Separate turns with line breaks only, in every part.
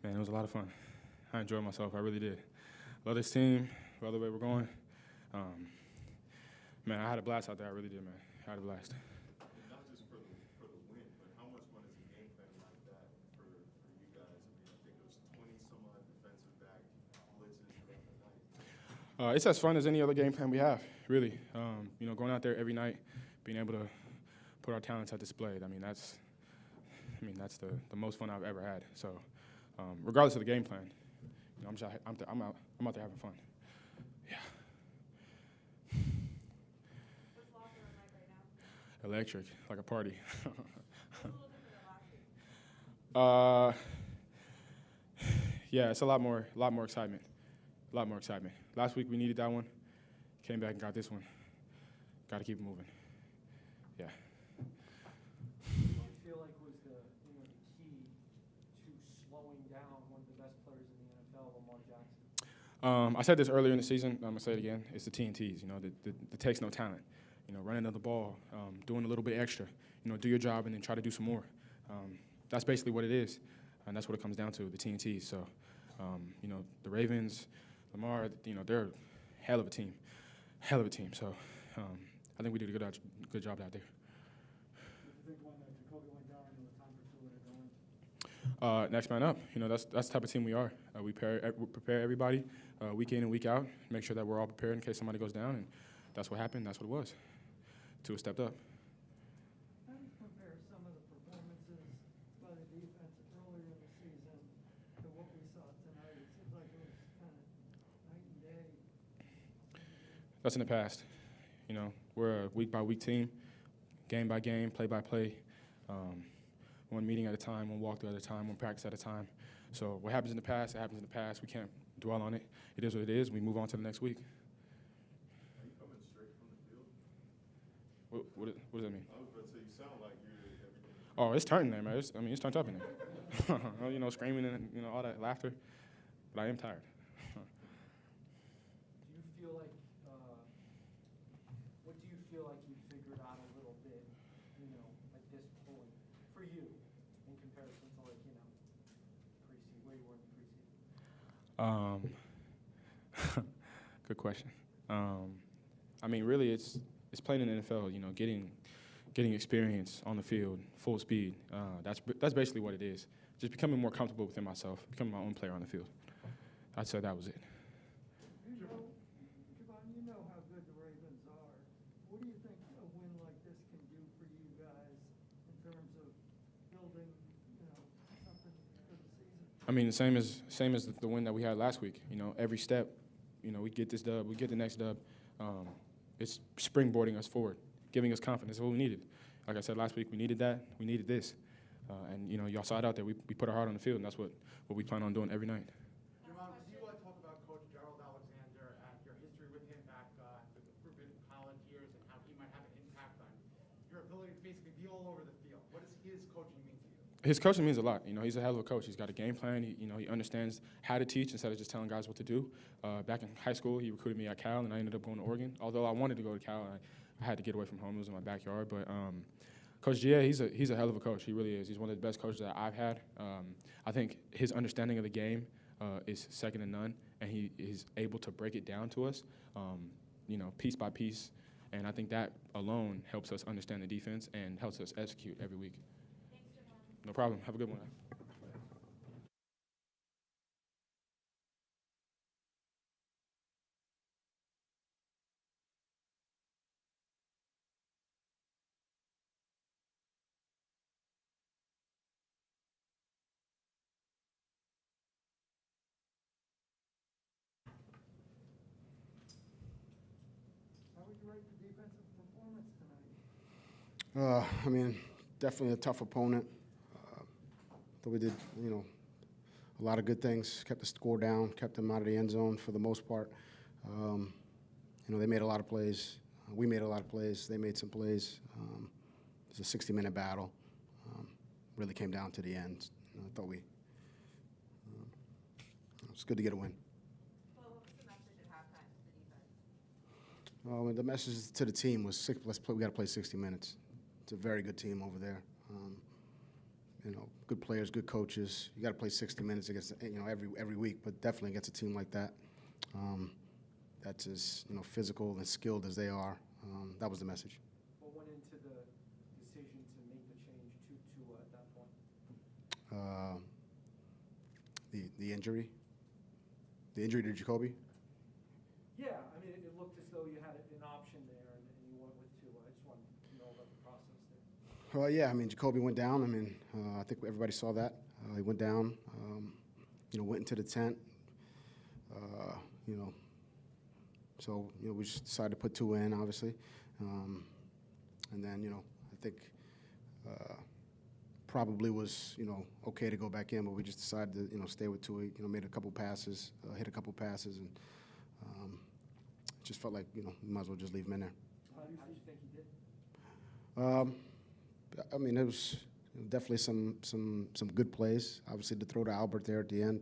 Man, it was a lot of fun. I enjoyed myself. I really did. Love this team. Love the way we're going. Um, man, I had a blast out there. I really did, man. I had a blast.
Not just for the win, but how much fun is a game plan like that for you guys? I mean, I think it was 20 some odd defensive back blitzes throughout the night.
It's as fun as any other game plan we have, really. Going out there every night, being able to put our talents on display. That's the most fun I've ever had. So, regardless of the game plan, I'm out there having fun. Yeah.
What's locker room like right now?
Electric, like a party.
It's a little different than last week.
Yeah, it's a lot more excitement. A lot more excitement. Last week we needed that one. Came back and got this one. Got to keep it moving. Yeah.
What do you feel like was the key to slowing down one of the best players in the NFL, Lamar Jackson?
I said this earlier in the season. I'm gonna say it again. It's the TNTs. That takes no talent. Running of the ball, doing a little bit extra. Do your job and then try to do some more. That's basically what it is, and that's what it comes down to. The TNTs. So, the Ravens, Lamar. They're a hell of a team. Hell of a team. So, I think we did a good job out there.
I think when Jacoby went down into a time for two to go in.
Next man up. That's the type of team we are. We prepare everybody week in and week out. Make sure that we're all prepared in case somebody goes down, and that's what happened. That's what it was. Tua stepped up.
How do you compare some of the performances by the defense earlier in the season to what we saw tonight? It seems like it was kind of night and day.
That's in the past. We're a week-by-week team, game by game, play by play, one meeting at a time, one walkthrough at a time, one practice at a time. So what happens in the past, it happens in the past. We can't dwell on it. It is what it is. We move on to the next week.
Are you coming straight from the field?
What does that mean?
I was about to say, you sound like you're everything.
Oh, it's turning there, man. It's turned up in there. Screaming and all that laughter. But I am tired.
Do you feel like what do you feel like you figured out a little bit, at this point for you in comparison to preseason, where you were in the preseason?
Good question. Really, it's playing in the NFL. Getting experience on the field, full speed. That's basically what it is. Just becoming more comfortable within myself, becoming my own player on the field. I'd say that was it.
Javon, you know how good the Ravens are. What do you think a win like this can do for you guys in terms of building, something for the season?
The same as the win that we had last week. Every step, we get this dub, we get the next dub. It's springboarding us forward, giving us confidence. That's what we needed. Like I said last week, we needed that. We needed this. Y'all saw it out there. We put our heart on the field, and that's what we plan on doing every night.
Javon, could you talk about Coach Gerald Alexander and your history with him back at the Reuben college years and how he might have an impact on your ability to basically be all over the field? What does his coaching mean to you?
His coaching means a lot. He's a hell of a coach. He's got a game plan. He understands how to teach instead of just telling guys what to do. Back in high school, he recruited me at Cal, and I ended up going to Oregon. Although I wanted to go to Cal, I had to get away from home. It was in my backyard. But Coach G.A., he's a hell of a coach. He really is. He's one of the best coaches that I've had. I think his understanding of the game is second to none, and he is able to break it down to us, piece by piece. And I think that alone helps us understand the defense and helps us execute every week.
Thanks, Javon.
No problem. Have a good one.
How would you rate the defensive performance tonight?
Definitely a tough opponent. Though we did, a lot of good things. Kept the score down, kept them out of the end zone for the most part. They made a lot of plays. We made a lot of plays. They made some plays. It was a 60-minute battle. Really came down to the end. I thought it was good to get a win.
Well, what was the message at halftime to the defense?
The message to the team was we got to play 60 minutes. It's a very good team over there. good players, good coaches. You got to play 60 minutes against, every week, but definitely against a team like that, that's as, physical and skilled as they are. That was the message.
What went into the decision to make the change to Tua at that point?
The injury to Jacoby.
Yeah, I mean, it looked as though you had an option there, and you went with Tua. I just wanted to know about the process there.
Yeah, I mean, Jacoby went down. I mean, I think everybody saw that. He went down, went into the tent, so, we just decided to put Tua in, obviously. And then, I think probably was, okay to go back in, but we just decided to, stay with Tua. Made a couple passes, hit a couple passes, and it just felt like, we might as well just leave him in there.
How do you think he did?
I mean, it was definitely some good plays. Obviously, to throw to Albert there at the end,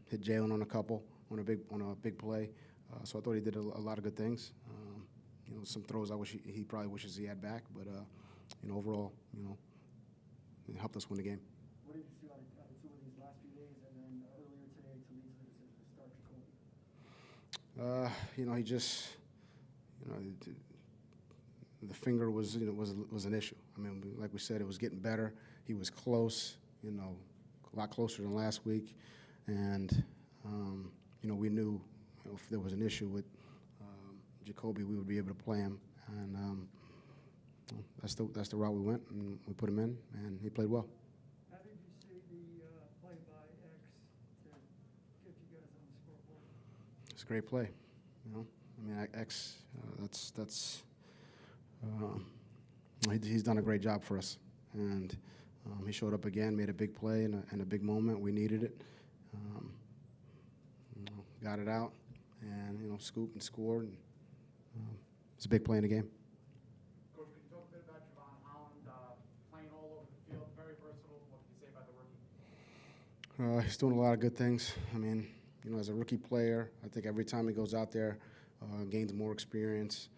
hit Jalen on a big play. So I thought he did a lot of good things. Some throws I wish he probably wishes he had back, but overall, it helped us win the game.
What did you see out of Tua these last few days, and then earlier today to lead to the decision to start Jacoby?
He just, the finger was an issue. I mean, like we said, it was getting better. He was close, a lot closer than last week, and we knew if there was an issue with Jacoby, we would be able to play him, and that's the route we went, and we put him in, and he played well.
How did you see the play by X to get you guys on the scoreboard?
It's a great play, I mean, X, he's done a great job for us, and he showed up again, made a big play in a big moment. We needed it. Got it out, and scooped and scored. And, it's a big play in the game.
Coach, can you talk a bit about Javon Holland playing all over the field, very versatile? What can you say about the rookie?
He's doing a lot of good things. I mean, as a rookie player, I think every time he goes out there, gains more experience.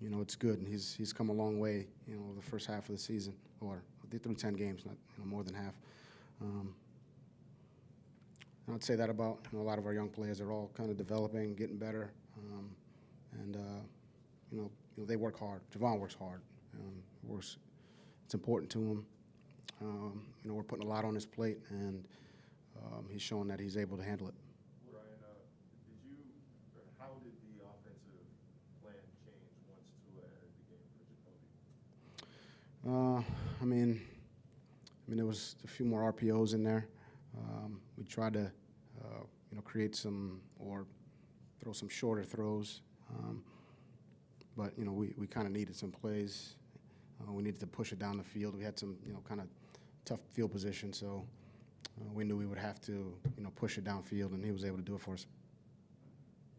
It's good, and he's come a long way. The first half of the season, or they threw 10 games, not more than half. I'd say that about a lot of our young players. They're all kind of developing, getting better, and they work hard. Javon works hard. It's important to him. We're putting a lot on his plate, and he's showing that he's able to handle it.
Ryan, how did the offensive plan change once Tua entered the game for Jacoby?
I mean, there was a few more RPOs in there. We tried to, create some or throw some shorter throws, but we kind of needed some plays. We needed to push it down the field. We had some, kind of tough field position, so we knew we would have to, push it downfield, and he was able to do it for us.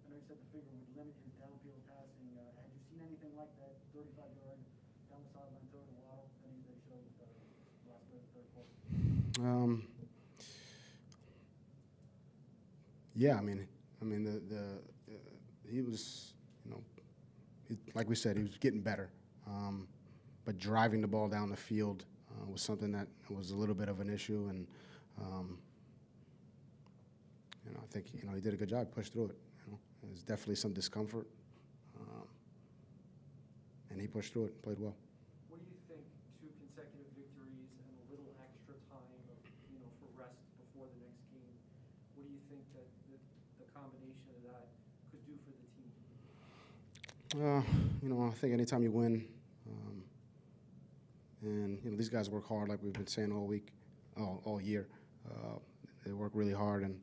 I know you said the figure would limit his downfield passing. Had you seen anything like that 35-yard down the sideline throw to Waddle that he showed last play of the third quarter?
Yeah, I mean, he was, like we said, he was getting better, but driving the ball down the field was something that was a little bit of an issue, and I think he did a good job, pushed through it. There's definitely some discomfort, and he pushed through it, and played well.
What do you think 2 consecutive victories and a little extra time of, for rest before the next game? What do you think that the combination of that could do for the team?
I think anytime you win, and these guys work hard, like we've been saying all week, all year. They work really hard, and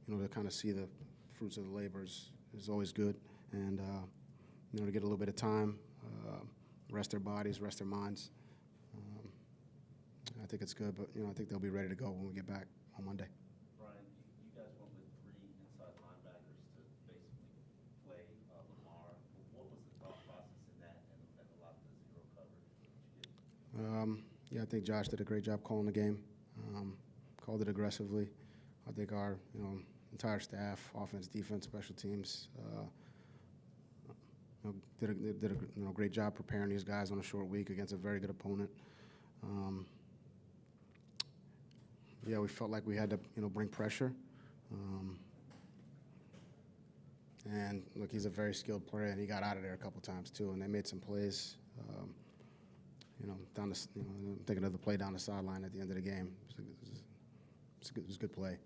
to kind of see the fruits of the labor is always good, and to get a little bit of time, rest their bodies, rest their minds. I think it's good, but I think they'll be ready to go when we get back on Monday.
Brian, you guys went with 3 inside linebackers to basically play Lamar. What was the thought process in that, and a lot of the zero coverage that you did?
Yeah, I think Josh did a great job calling the game. Called it aggressively. I think our entire staff, offense, defense, special teams, did a great job preparing these guys on a short week against a very good opponent. Yeah, we felt like we had to, bring pressure. And look, he's a very skilled player, and he got out of there a couple times too. And they made some plays. I'm thinking of the play down the sideline at the end of the game. It was a good play.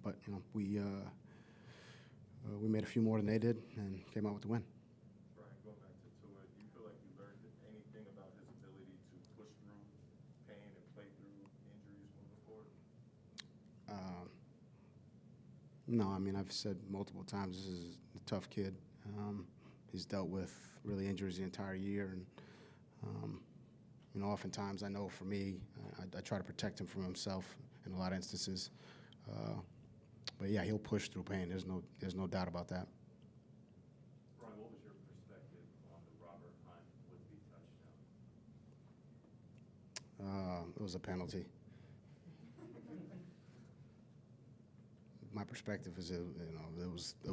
But we made a few more than they did and came out with the win.
Brian, going back to Tua, do you feel like you learned anything about his ability to push through pain and play through injuries moving forward?
No, I mean, I've said multiple times this is a tough kid. He's dealt with really injuries the entire year, and oftentimes I know for me, I try to protect him from himself in a lot of instances. But yeah, he'll push through pain. There's no doubt about that.
Brian, what was your perspective on the Robert Hunt Woodby touchdown?
It was a penalty. My perspective is, it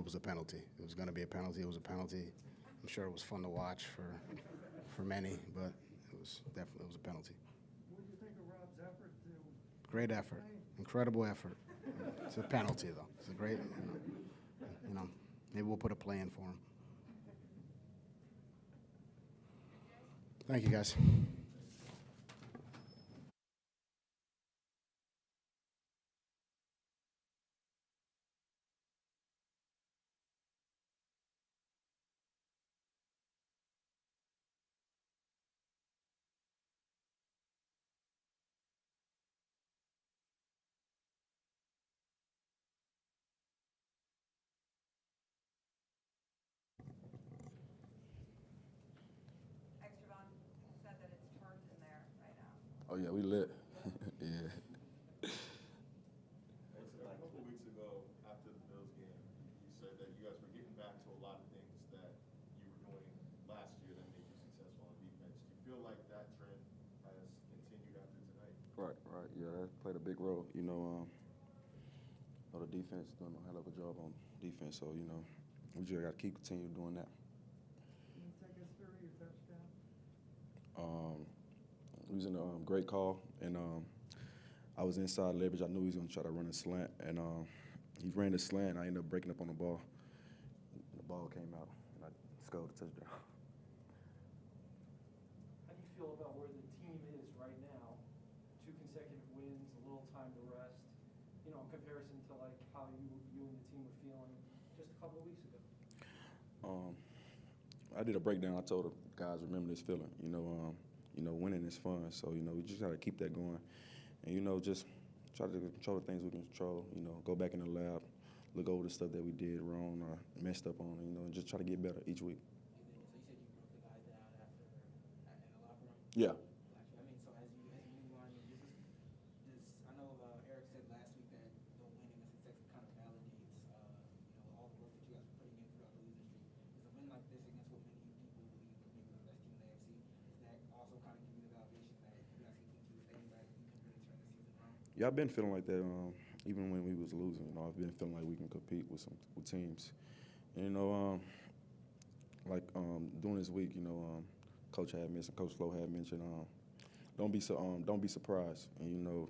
was a penalty. It was going to be a penalty. It was a penalty. I'm sure it was fun to watch for many, but it was a penalty.
What do you think of Rob's effort to?
Great effort, incredible effort. It's a penalty though. It's a great, maybe we'll put a play in for him. Thank you, guys.
Extravon said that it's turned in there right now.
Oh yeah, we lit. Yeah.
A couple weeks ago, after the Bills game, you said that you guys were getting back to a lot of things that you were doing last year that made you successful on defense. Do you feel like that trend has continued after tonight?
Right. Yeah, that played a big role. The defense doing a hell of a job on defense. So we just got to keep continuing doing that.
Can you take us through your touchdown?
It was a great call, and I was inside leverage. I knew he was going to try to run a slant, and he ran the slant. And I ended up breaking up on the ball. The ball came out, and I scored a touchdown.
How do you feel about where the team is right now? 2 consecutive wins, a little time to rest. In comparison to like how you and the team were feeling just a couple of weeks ago.
I did a breakdown. I told the guys, remember this feeling. Winning is fun. So we just got to keep that going, and just try to control the things we can control. Go back in the lab, look over the stuff that we did wrong or messed up on. And just try to get better each week.
So you said you broke the guys down in the locker room?
Yeah.
I mean, so as you move on, I know Eric said last week that the winning and success kind of validates, all the work that you guys are putting in throughout the losing streak. Is a win like this against what many people believe maybe the best team in the AFC, does that also kind of give you the validation that you guys can keep staying back, you can really turn the season around?
Yeah, I've been feeling like that even when we was losing. I've been feeling like we can compete with teams. And, during this week, Coach Flo had mentioned, don't be surprised. And a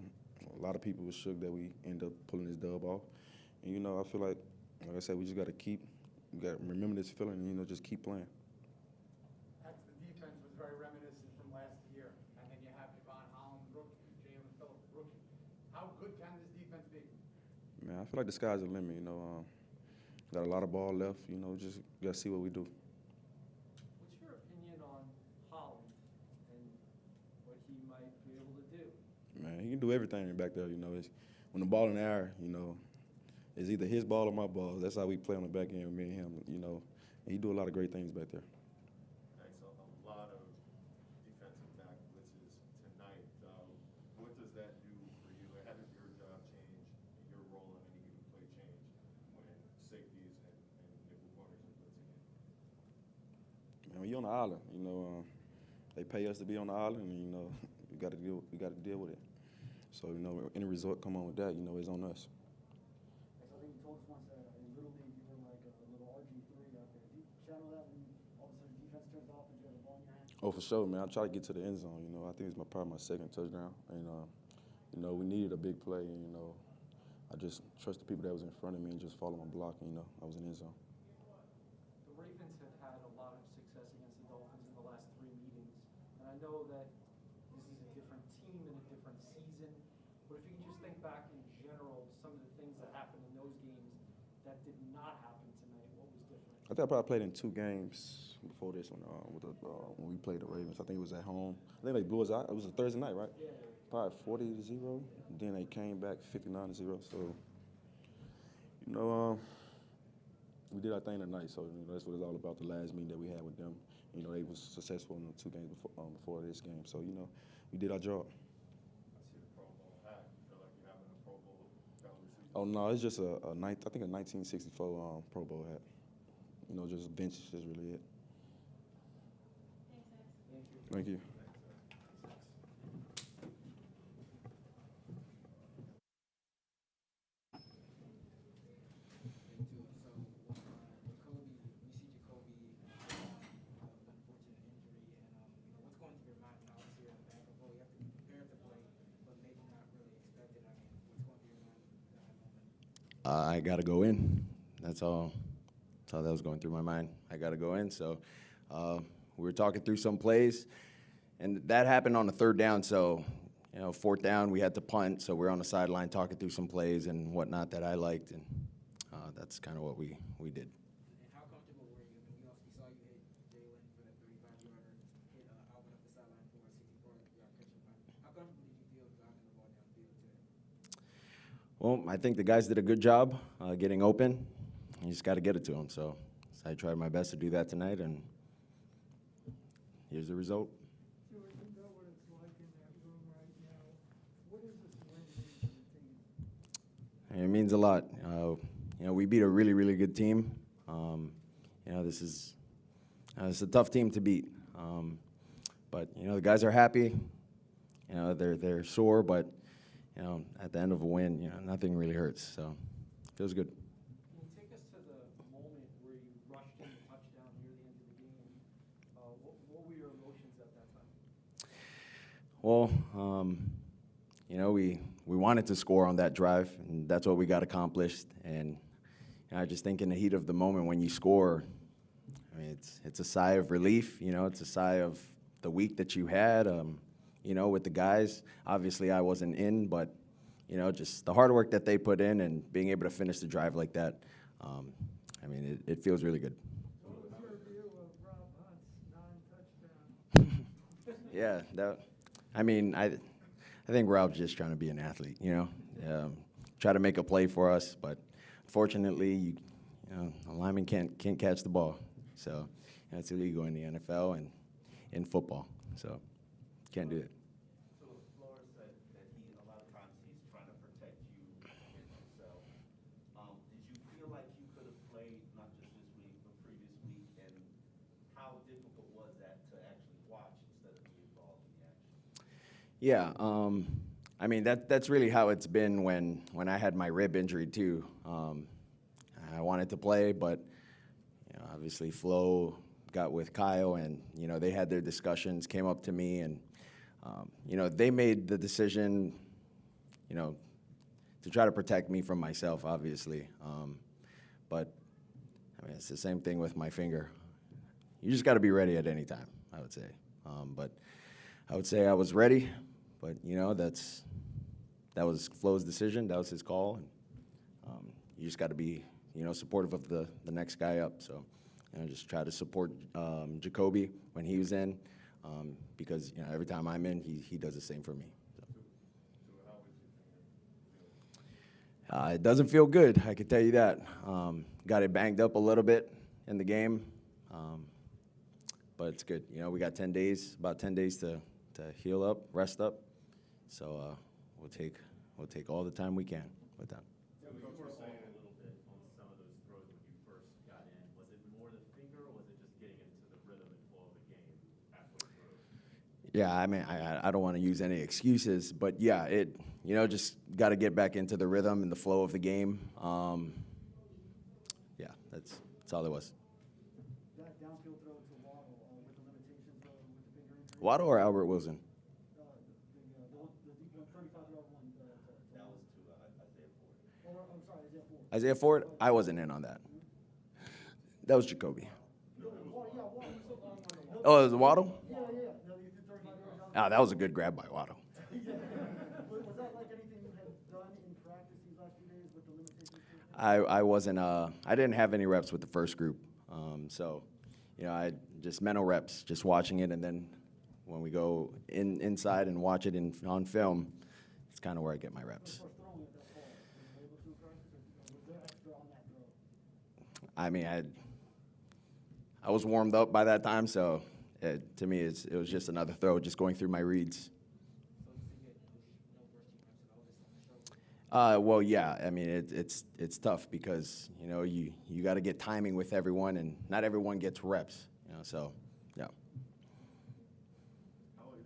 lot of people were shook that we end up pulling this dub off. And I feel like I said, we just got to remember this feeling and just keep playing.
The defense was very reminiscent from last year, and then you have Javon Holland, rookie, Jalen Phillips, rookie. How good can this defense be?
Man, I feel like the sky's the limit. Got a lot of ball left. Just got to see what we do.
What's your opinion on Holland and what he might be able to do?
Man, he can do everything back there. It's, when the ball in the air, it's either his ball or my ball. That's how we play on the back end with me and him. And he do a lot of great things back there.
Thanks. A lot of defensive back blitzes tonight. What does that do for you? How does your job change and your role on any given play change when safeties and nickel corners are blitzing in?
Man, when you're on the island, they pay us to be on the island, and we got to deal with it. So any result come on with that, it's on us.
I think you told us once that in Little League you were like a little RG3 out there. Do channel that when all of a sudden defense turns off and you have the ball in your hand?
Oh, for sure, man. I try to get to the end zone. I think it's probably my second touchdown, and we needed a big play, and I just trust the people that was in front of me and just follow my block. And, I was in the end zone.
The Ravens have had a lot of success against the Dolphins in the last 3 meetings, and I know that this is a different team and a different season. But if you can just think back in general, some of the things that happened in those games that did not happen tonight, what was different?
I think I probably played in 2 games before this one when we played the Ravens. I think it was at home. I think they blew us out. It was a Thursday night, right?
Yeah.
Probably 40-0. Then they came back 59-0. So, we did our thing tonight. So that's what it's all about. The last meeting that we had with them. They was successful in the 2 games before this game. So we did our job.
I see the Pro Bowl hat. You feel like you're having a Pro Bowl caliber season?
Oh no, it's just a 1964 Pro Bowl hat. Just vintage is really it. Thank you.
I got to go in. That's all that was going through my mind. I got to go in. So we were talking through some plays, and that happened on the 3rd down. So, 4th down, we had to punt. So we're on the sideline talking through some plays and whatnot that I liked, and that's kind of what we did.
And how comfortable were you? I mean, we saw you hit Jalen for that 35-yarder, hit Alvin up the sideline for a 64-yard catch and punt. How comfortable did you feel driving the ball downfield today?
Well, I think the guys did a good job getting open. You just got to get it to them. So I tried my best to do that tonight, and here's the result.
Stuart, you know what it's like in that room right now. What does this win mean to the team?
It means a lot. We beat a really, really good team. This is it's a tough team to beat. But the guys are happy. They're sore, but at the end of a win, nothing really hurts. So it feels good.
Can you take us to the moment where you rushed in the touchdown near the end of the game? What were your emotions at that time?
Well, we wanted to score on that drive, and that's what we got accomplished. And I just think in the heat of the moment when you score, I mean, it's a sigh of relief. It's a sigh of the week that you had. With the guys. Obviously, I wasn't in, but just the hard work that they put in and being able to finish the drive like that. It feels really good.
What was your view of Rob Hunt's non-touchdown?
Yeah, I think Rob's just trying to be an athlete, try to make a play for us, but unfortunately, a lineman can't catch the ball. So that's illegal in the NFL and in football. So can't do it.
So Flores said that a lot of times he's trying to protect you against yourself. Did you feel like you could have played not just this week, but previous week? And how difficult was that to actually watch instead of be involved in the action?
Yeah, that's really how it's been when I had my rib injury too. I wanted to play, but obviously Flo got with Kyle, and they had their discussions, came up to me, and they made the decision, to try to protect me from myself, obviously. But it's the same thing with my finger. You just got to be ready at any time, I would say. But I would say I was ready, but that was Flo's decision. That was his call. And, you just got to be, supportive of the next guy up. So, just try to support Jacoby when he was in, because every time I'm in, he does the same for me. So. It doesn't feel good, I can tell you that. Got it banged up a little bit in the game, but it's good. We got about 10 days to heal up, rest up. So we'll take all the time we can with that.
So you were off a little bit on some of those throws when you first got in. Was it more the finger, or was it just getting into the rhythm and flow of the game halfway through?
Yeah, I don't want to use any excuses, but yeah, just got to get back into the rhythm and the flow of the game. Yeah, that's all it was.
That
Waddle or Albert Wilson?
The 35-yard one.
That was to Isaiah Ford.
Or, I'm sorry, Isaiah Ford.
Isaiah Ford? I wasn't in on that. That was Jacoby. Oh, it was Waddle?
Yeah. No, you did 35 yards.
Ah, that was a good grab by Waddle.
Was that like anything you had done in practice these last few days with the limitations?
I wasn't. I didn't have any reps with the first group, so I just mental reps, just watching it, and then when we go inside and watch it on film, it's kind of where I get my reps. I mean, I was warmed up by that time, so to me, it was just another throw, just going through my reads. Well, yeah. I mean, it's tough because you got to get timing with everyone, and not everyone gets reps. So yeah.
How does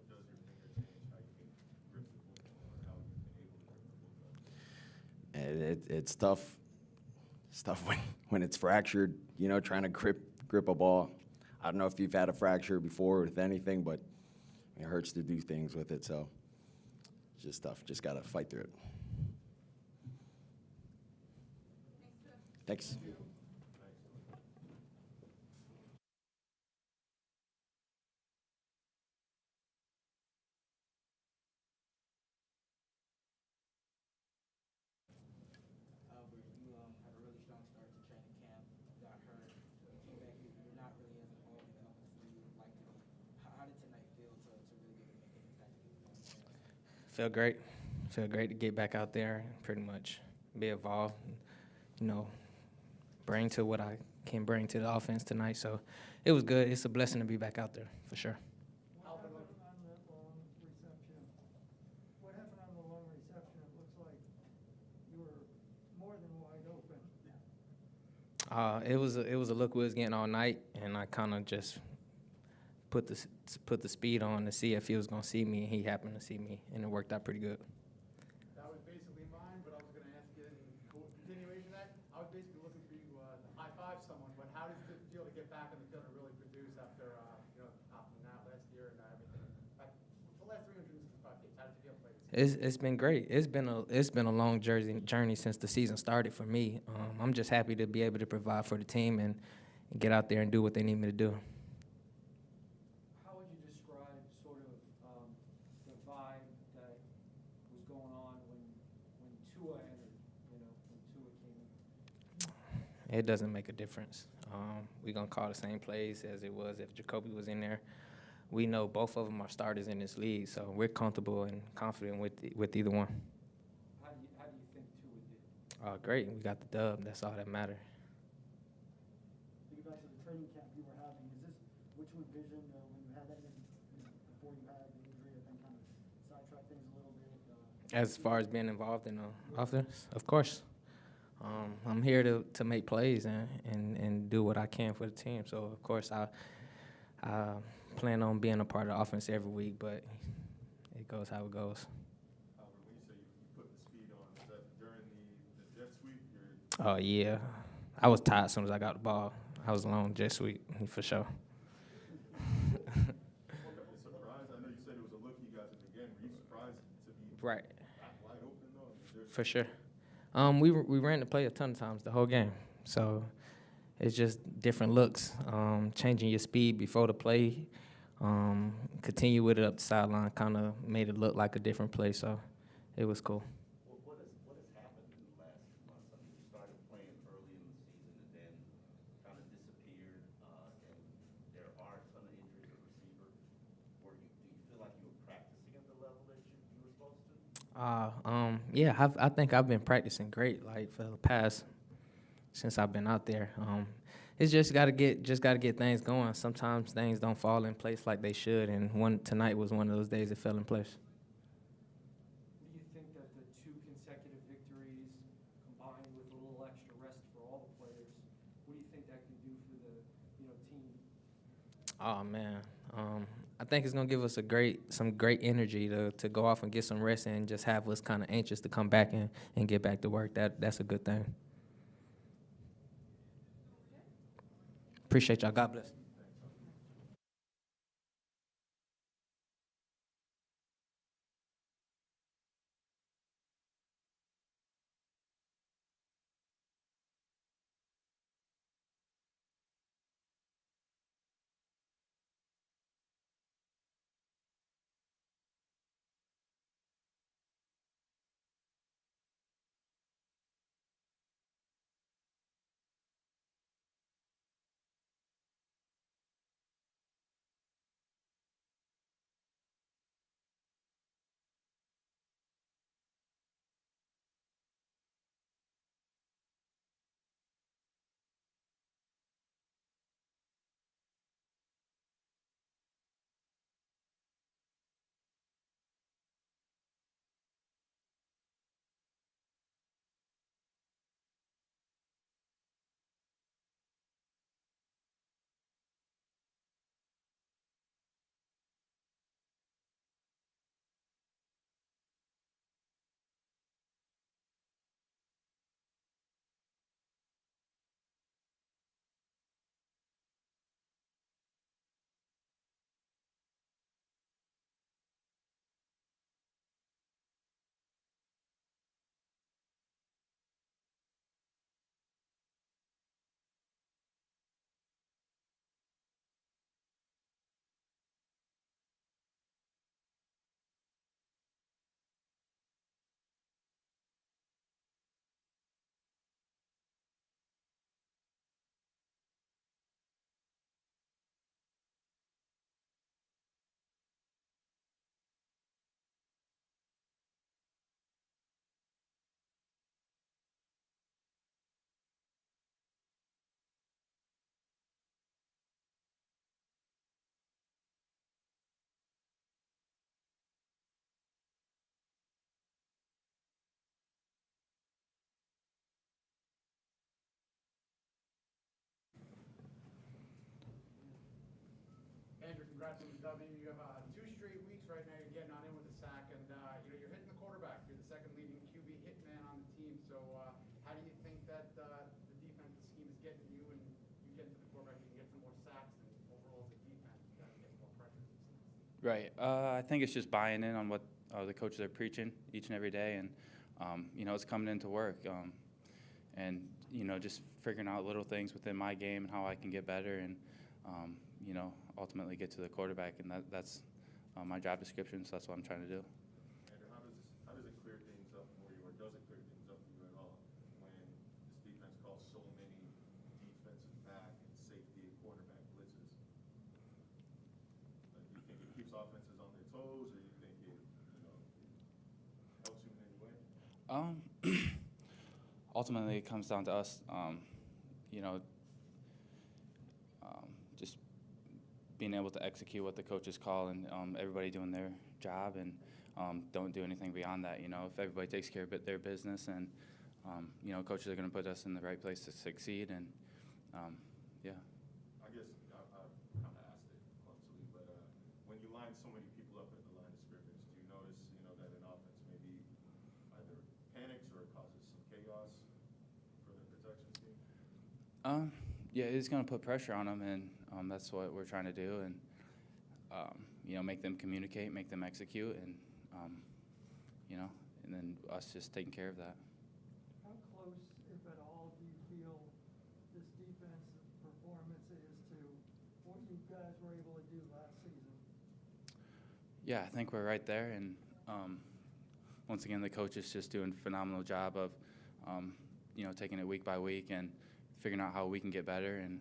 your finger change how you can grip the football, or how you can able to grip the football?
It's tough. It's tough when it's fractured. Trying to grip a ball. I don't know if you've had a fracture before with anything, but it hurts to do things with it. So it's just tough. Just gotta fight through it. Thanks.
Albert, you had a really strong start to training camp, got hurt, came back, you're not really as involved in the offense as you would like to be. How did tonight feel to really get to make an impact?
Felt great. Felt great to get back out there and pretty much be involved, bring to what I can bring to the offense tonight. So it was good. It's a blessing to be back out there, for sure.
What happened on that long reception? What happened on the long reception? It looks like you were more than wide open.
It was a look we was getting all night, and I kind of just put the speed on to see if he was gonna see me, and he happened to see me, and it worked out pretty good.
That was basically mine, but I was going to ask you in continuation of that. I was basically looking for you to high-five someone, but how does it feel to get back in the field and really produce after topping out last year and everything? The last 365 days, how did you feel playing this?
It's been great. It's been a long journey since the season started for me. I'm just happy to be able to provide for the team and get out there and do what they need me to do.
How would you describe sort of the vibe that was going on when Tua entered, when Tua came in?
It doesn't make a difference. We're going to call the same plays as it was if Jacoby was in there. We know both of them are starters in this league, so we're comfortable and confident with either one.
How do you think Tua did?
Great. We got the dub. That's all that matters.
Thinking back to the training camp you were having, is this what you envisioned when you had that before you had the injury, and then kind of sidetrack things a little bit?
As far as being involved in the offense, of course. I'm here to make plays and do what I can for the team. So, of course, I plan on being a part of the offense every week, but it goes how it goes.
Albert, when you say you put the speed on, is that during the jet sweep?
Oh, yeah. I was tired as soon as I got the ball. I was alone jet sweep, for sure.
Surprised? I know you said it was a look you got at the beginning. Were you surprised to be
Right.
wide open, though?
For sure. We ran the play a ton of times the whole game. So it's just different looks, changing your speed before the play, continue with it up the sideline, kind of made it look like a different play. So it was cool.
What has happened in the last months? I mean, you started playing early in the season and then kind of disappeared, and there are a ton of injuries at receiver. Do you feel like you were practicing at the level that you were supposed to?
Yeah, I think I've been practicing great, like for the past since I've been out there. It's just gotta get things going. Sometimes things don't fall in place like they should, and tonight was one of those days it fell in place.
Do you think that the 2 consecutive victories combined with a little extra rest for all the players, what do you think that can do for the team?
Oh man, I think it's gonna give us some great energy to go off and get some rest and just have us kind of anxious to come back and get back to work. That's a good thing. Appreciate y'all. God bless.
congrats on the W. You have 2 straight weeks right now. You're getting on in with a sack, and you're hitting the quarterback. You're the second leading QB hit man on the team. So how do you think that the defensive scheme is getting you, and you get to the quarterback, you can get some more sacks, and overall as a defense, you guys get more pressure?
Right. I think it's just buying in on what the coaches are preaching each and every day, and it's coming into work, and just figuring out little things within my game and how I can get better, and ultimately get to the quarterback, and that's my job description. So that's what I'm trying to do.
Andrew, how does it clear things up for you, or does it clear things up for you at all when this defense calls so many defensive back and safety and quarterback blitzes? Like, do you think it keeps offenses on their toes, or you think it helps you in any way?
Ultimately, it comes down to us, just being able to execute what the coaches call, and everybody doing their job, and don't do anything beyond that. If everybody takes care of their business, and coaches are going to put us in the right place to succeed, and yeah.
I guess I kind of asked it clumsily, but when you line so many people up at the line of scrimmage, do you notice, that an offense maybe either panics or it causes some chaos for the protection team?
Yeah, it's going to put pressure on them, and that's what we're trying to do, and make them communicate, make them execute, and and then us just taking care of that.
How close, if at all, do you feel this defensive performance is to what you guys were able to do last season?
Yeah, I think we're right there, and once again, the coach is just doing a phenomenal job of taking it week by week and figuring out how we can get better, and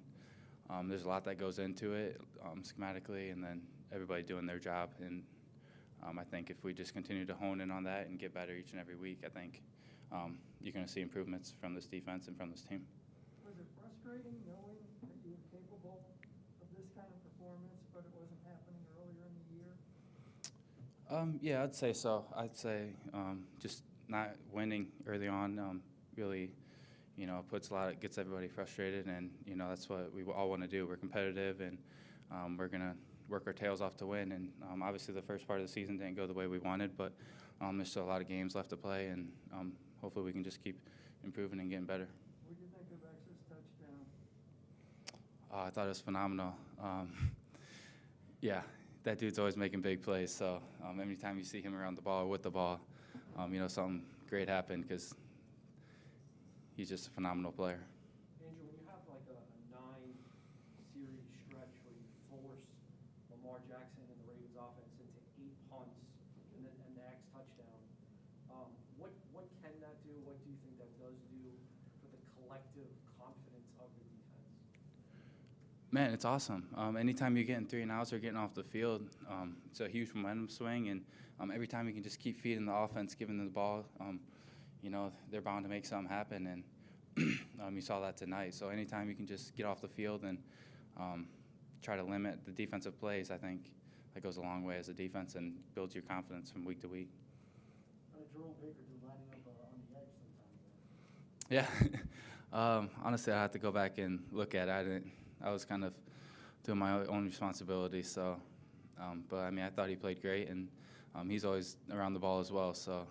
there's a lot that goes into it schematically, and then everybody doing their job, and I think if we just continue to hone in on that and get better each and every week, I think you're going to see improvements from this defense and from this team.
Was it frustrating knowing that you were capable of this kind of performance, but it wasn't happening earlier in the year?
Yeah, I'd say so. I'd say just not winning early on really, gets everybody frustrated, and that's what we all want to do. We're competitive, and we're gonna work our tails off to win. And obviously, the first part of the season didn't go the way we wanted, but there's still a lot of games left to play, and hopefully, we can just keep improving and getting better.
What do you think of X's touchdown?
I thought it was phenomenal. Yeah, that dude's always making big plays. So anytime you see him around the ball or with the ball, something great happened, because he's just a phenomenal player.
Andrew, when you have like a 9-series stretch where you force Lamar Jackson and the Ravens offense into 8 punts and the X touchdown, what can that do? What do you think that does do for the collective confidence of the defense?
Man, it's awesome. Anytime you're getting 3 and outs or getting off the field, it's a huge momentum swing, and every time you can just keep feeding the offense, giving them the ball, they're bound to make something happen, and you saw that tonight. So anytime you can just get off the field and try to limit the defensive plays, I think that goes a long way as a defense and builds your confidence from week to week.
Jerome Baker do lining up on the edge sometimes.
Yeah. Honestly, I have to go back and look at it. I was kind of doing my own responsibility. So, but I thought he played great, and he's always around the ball as well. So,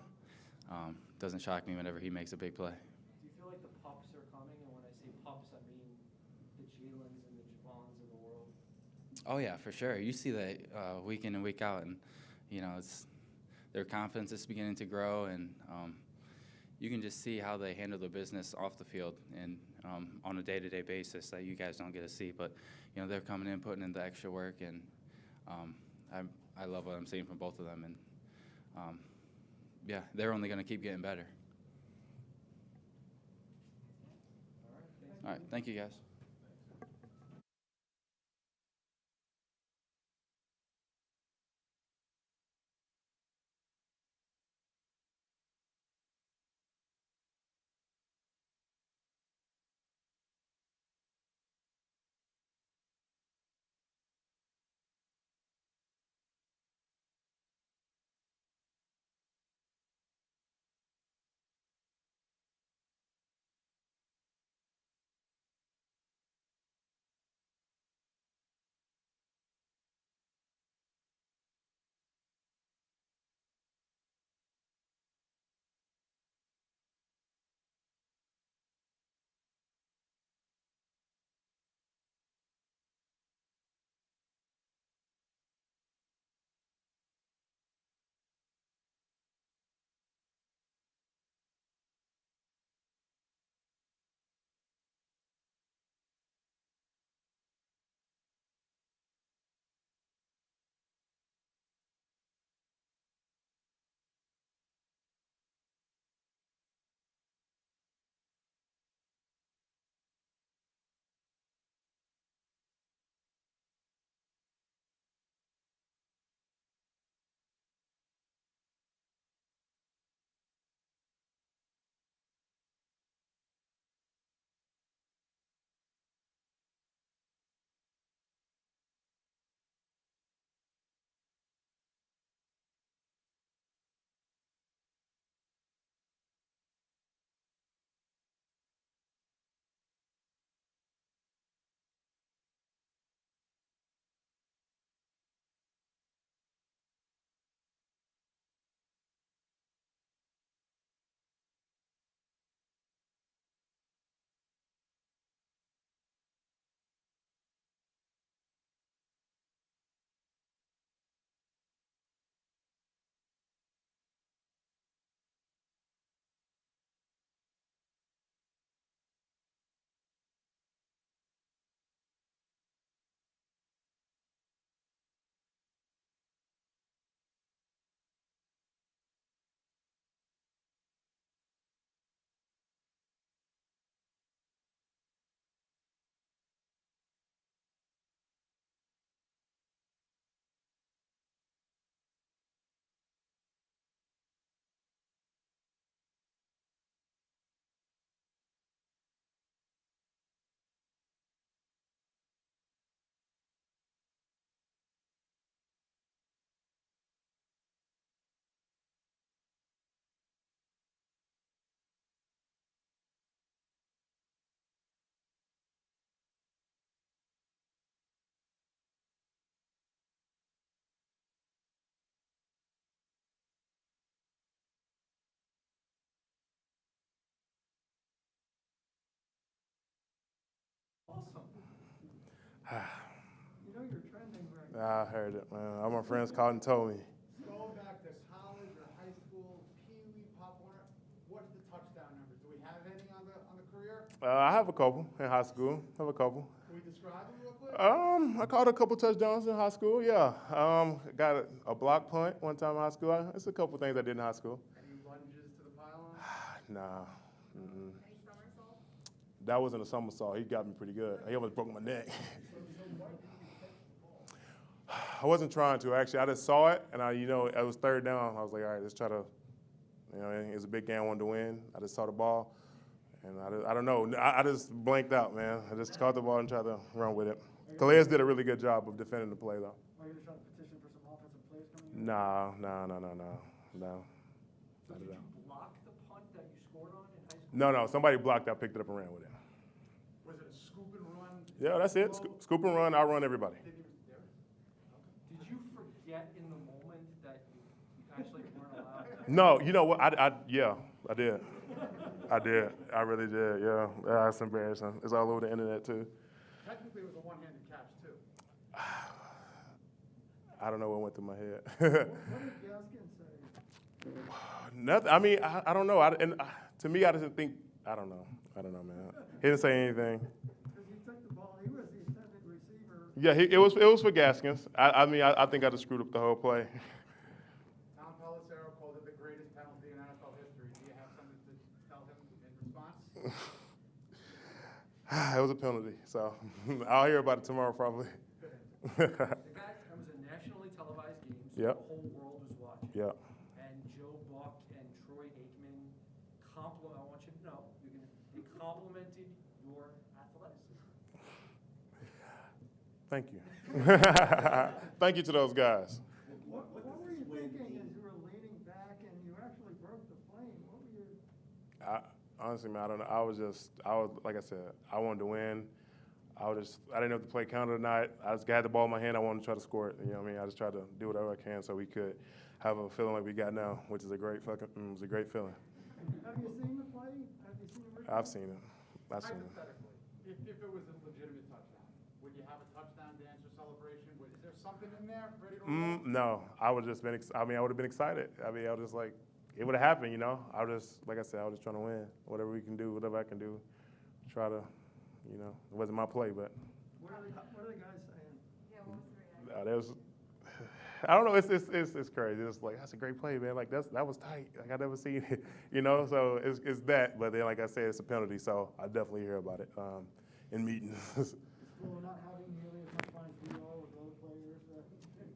doesn't shock me whenever he makes a big play.
Do you feel like the pups are coming? And when I say pups, I mean the Jalens and the Javons of the world.
Oh yeah, for sure. You see that week in and week out, and it's their confidence is beginning to grow, and you can just see how they handle their business off the field and on a day-to-day basis that you guys don't get to see. But they're coming in, putting in the extra work, and I love what I'm seeing from both of them, and yeah, they're only going to keep getting better. All right, thank you guys.
I heard it, man. All my friends called and told me.
Going back to college or high school, Pee Wee, Pop Warner, what's the touchdown numbers? Do we have any on the career?
I have a couple in high school. I have a couple.
Can we describe them real quick?
I caught a couple touchdowns in high school, yeah. Got a block punt one time in high school. It's a couple things I did in high school.
Any lunges to the pylon?
Nah. Mm-mm.
Any somersaults?
That wasn't a somersault. He got me pretty good. He almost broke my neck. I wasn't trying to, actually. I just saw it, and it was third down. I was like, all right, let's try to, it was a big game. I wanted to win. I just saw the ball, and I don't know. I just blanked out, man. I just caught the ball and tried to run with it. Calais did a really good job of defending the play, though.
Are you trying to petition for some offensive players coming in?
No.
So did you block the punt that you scored on in high school?
No. Somebody blocked out, picked it up, and ran with it.
Was it a scoop and run?
Yeah, that's it. Scoop and run. I'll run everybody.
Did
Did you forget in the moment that you actually weren't allowed to?
No, you know what? Yeah, I did. I really did. Yeah, that's embarrassing. It's all over the internet too.
Technically, it was a one-handed catch, too.
I don't know what went through my head.
What did Gaskin say?
Nothing. I mean, I don't know. To me, I didn't think. I don't know, man. He didn't say anything.
Because he took the ball. He was the intended receiver.
Yeah, it was for Gaskins. I think I just screwed up the whole play.
Tom Pelissero called it the greatest penalty in NFL history. Do you have something to tell him in response?
It was a penalty, so I'll hear about it tomorrow probably.
The guy, it was a nationally televised game, so
Yep.
the whole world was watching.
Yeah.
And Joe Buck and Troy Aikman I want you to know, they complimented your athleticism.
Thank you. Thank you to those guys.
What were you thinking as you were leaning back and you actually broke the plane? What were you?
Honestly, man, I don't know. I was like I said, I wanted to win. I didn't know if the play counted or not. I just had the ball in my hand. I wanted to try to score it. You know what I mean? I just tried to do whatever I can so we could have a feeling like we got now, which is a great feeling.
Have you seen the play? Have you seen it?
I've seen it.
Hypothetically, if it was a legitimate touchdown, would you have a touchdown dance or celebration? Is there something in there ready to roll?
No, I would have been excited. I was just like, it would have happened, you know. Like I said, I was just trying to win. Whatever we can do, whatever I can do, try to, it wasn't my play, but.
What are the guys saying?
Yeah, what was the reaction?
I don't know. It's crazy. It's like, that's a great play, man. Like that was tight. Like I never seen it, So it's that. But then, like I said, it's a penalty. So I definitely hear about it in meetings.
Is Flo not having nearly as much fun as we are with other players?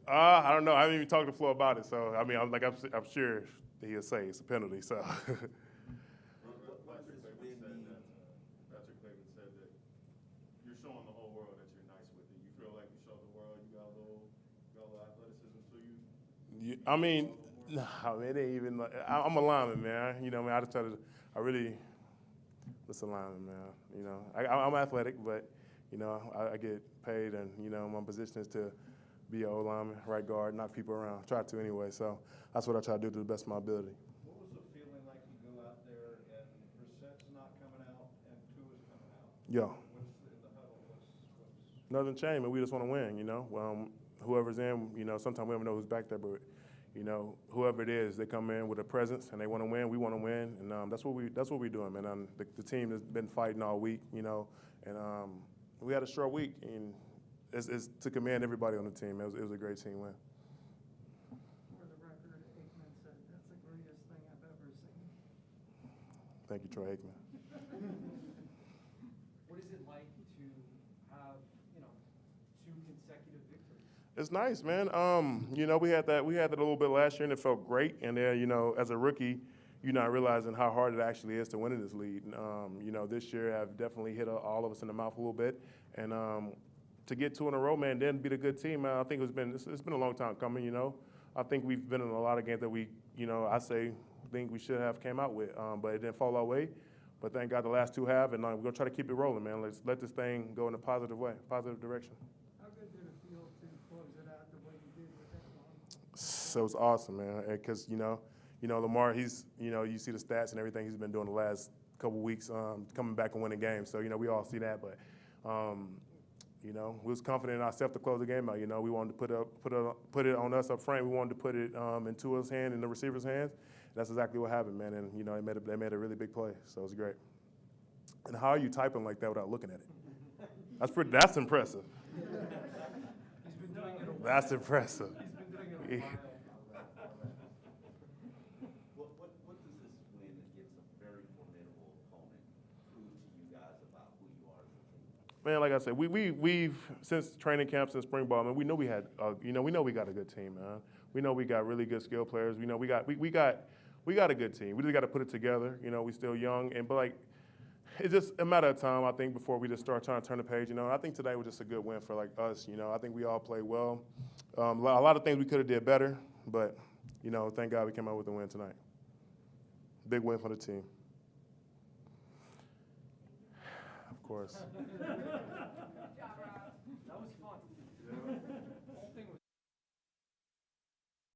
I don't know. I haven't even talked to Flo about it. So I mean, I'm sure he'll say it's a penalty. So.
Patrick Bateman said that you're showing the whole world that you're nice with it. You feel like you showed the world you got a little athleticism to you?
I mean, it ain't even. I'm a lineman, man. I just I really, just a lineman, man. I'm athletic, but I get paid, and my position is to be an O-lineman, right guard, knock people around. Try to anyway. So that's what I try to do to the best of my ability.
What was the feeling like you go out there and Brissett's not coming out and Tua's coming out?
Yeah.
What's in the huddle?
Nothing changed, man. We just want to win, whoever's in, sometimes we don't know who's back there, but, whoever it is, they come in with a presence and they want to win. We want to win, and that's what we're doing, man. The team has been fighting all week, and we had a short week, and it's to commend everybody on the team. It was a great team win.
For the record, Aikman said, that's the greatest thing I've ever seen.
Thank you, Troy Aikman.
What is it like to have, 2 consecutive victories?
It's nice, man. We had that a little bit last year, and it felt great. And then, as a rookie, you're not realizing how hard it actually is to win in this league. This year I've definitely hit all of us in the mouth a little bit, and to get 2 in a row, man, then beat a good team, man. I think it's been a long time coming. I think we've been in a lot of games that we, think we should have came out with, but it didn't fall our way. But thank God the last 2 have, and we're gonna try to keep it rolling, man. Let's let this thing go in a positive way, positive direction.
How good did it feel to close it out the way you did with that one?
So it was awesome, man, because Lamar, he's you see the stats and everything he's been doing the last couple weeks, coming back and winning games. So we all see that, but You know, we was confident in ourselves to close the game out. You know, we wanted to put it on us up front. We wanted to put it in Tua's hand and the receiver's hands. That's exactly what happened, man. And you know, they made a really big play, so it was great. And how are you typing like that without looking at it? That's impressive.
He's been doing it a while.
That's impressive.
He's been doing it a while.
What does this win against a very formidable opponent prove to you guys about who you are as a team?
Man, like I said, we've since training camps and spring ball, man, we know we had, we know we got a good team, man. We know we got really good skill players. We know we got a good team. We just got to put it together. You know, we still young, but like, it's just a matter of time, I think, before we just start trying to turn the page. You know, and I think today was just a good win for like us. You know, I think we all played well. A lot of things we could have did better, but you know, thank God we came out with a win tonight. Big win for the team. Of course.